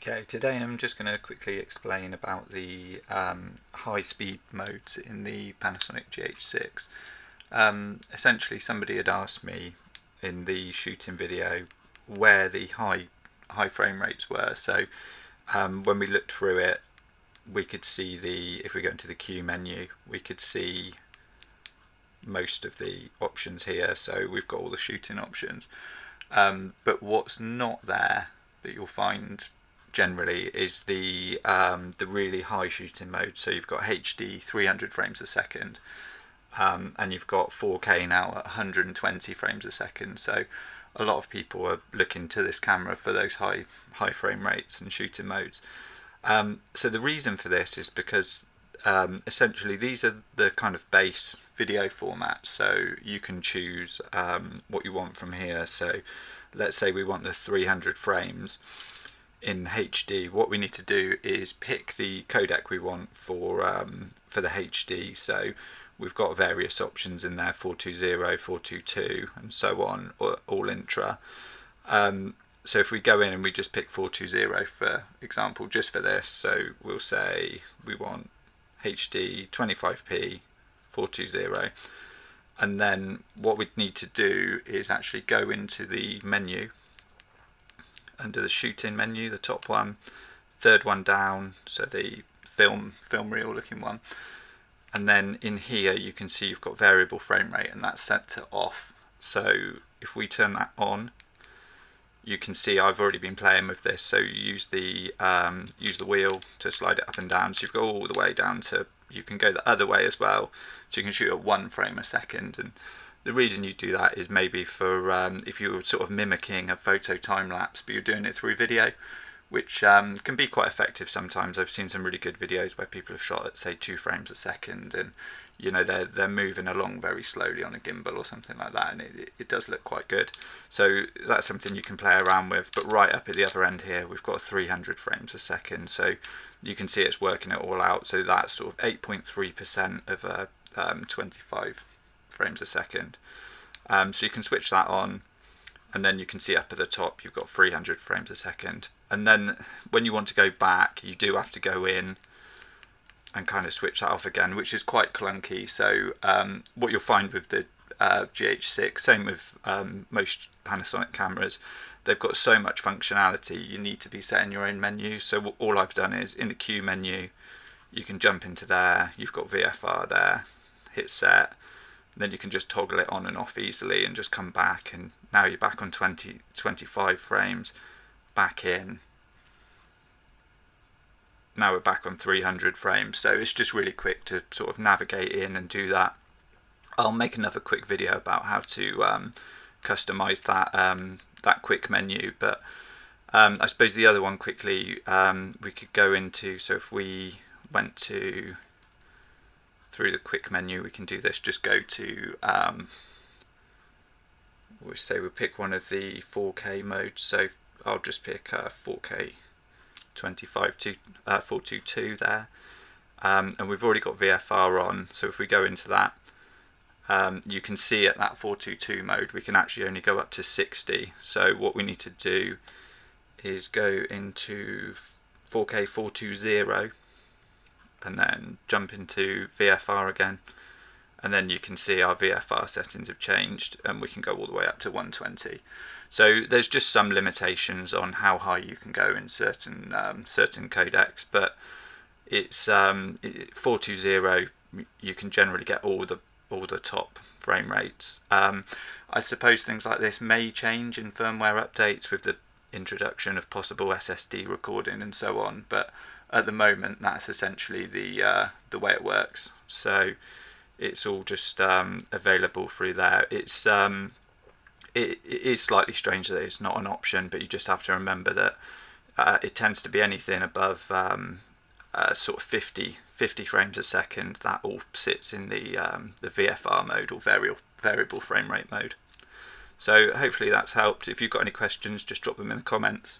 Okay, today I'm just going to quickly explain about the high speed modes in the Panasonic GH6. Essentially somebody had asked me in the shooting video where the high frame rates were, so when we looked through it we could see if we go into the Q menu we could see most of the options here, so we've got all the shooting options, but what's not there that you'll find generally is the really high shooting mode. So you've got HD 300 frames a second, and you've got 4K now at 120 frames a second. So a lot of people are looking to this camera for those high frame rates and shooting modes. So the reason for this is because essentially these are the kind of base video formats, so you can choose what you want from here. So let's say we want the 300 frames in HD. What we need to do is pick the codec we want for the HD. So we've got various options in there: 420, 422, and so on, all intra. So if we go in and we just pick 420 for example, just for this, so we'll say we want HD 25p 420, and then what we need to do is actually go into the menu under the shooting menu, the top one, third one down, so the film reel looking one, and then in here you can see you've got variable frame rate, and that's set to off. So if we turn that on, you can see I've already been playing with this. So you use the wheel to slide it up and down, so you've got all the way down to, you can go the other way as well, so you can shoot at 1 frame a second. And the reason you do that is maybe for if you're sort of mimicking a photo time lapse but you're doing it through video, which can be quite effective sometimes. I've seen some really good videos where people have shot at say 2 frames a second, and you know they're moving along very slowly on a gimbal or something like that, and it does look quite good. So that's something you can play around with. But right up at the other end here we've got 300 frames a second, so you can see it's working it all out. So that's sort of 8.3% of 25 frames a second. So you can switch that on, and then you can see up at the top you've got 300 frames a second. And then when you want to go back, you do have to go in and kind of switch that off again, which is quite clunky. So what you'll find with the GH6, same with most Panasonic cameras, they've got so much functionality, you need to be setting your own menu. So all I've done is in the Q menu, you can jump into there, you've got VFR there, hit set, then you can just toggle it on and off easily and just come back, and now you're back on 25 frames, back in. Now we're back on 300 frames, so it's just really quick to sort of navigate in and do that. I'll make another quick video about how to customize that quick menu, but I suppose the other one quickly we could go into, so if we went through the quick menu, we can do this. Just go to we'll say we pick one of the 4K modes, so I'll just pick 4K 25 to 422 there, and we've already got VFR on. So if we go into that, you can see at that 422 mode we can actually only go up to 60. So what we need to do is go into 4K 420 and then jump into VFR again, and then you can see our VFR settings have changed and we can go all the way up to 120. So there's just some limitations on how high you can go in certain codecs, but it's 420 you can generally get all the top frame rates. I suppose things like this may change in firmware updates with the introduction of possible SSD recording and so on, but at the moment that's essentially the way it works. So it's all just available through there. It is slightly strange that it's not an option, but you just have to remember that it tends to be anything above sort of 50 frames a second. That all sits in the VFR mode, or variable frame rate mode. So hopefully that's helped. If you've got any questions, just drop them in the comments.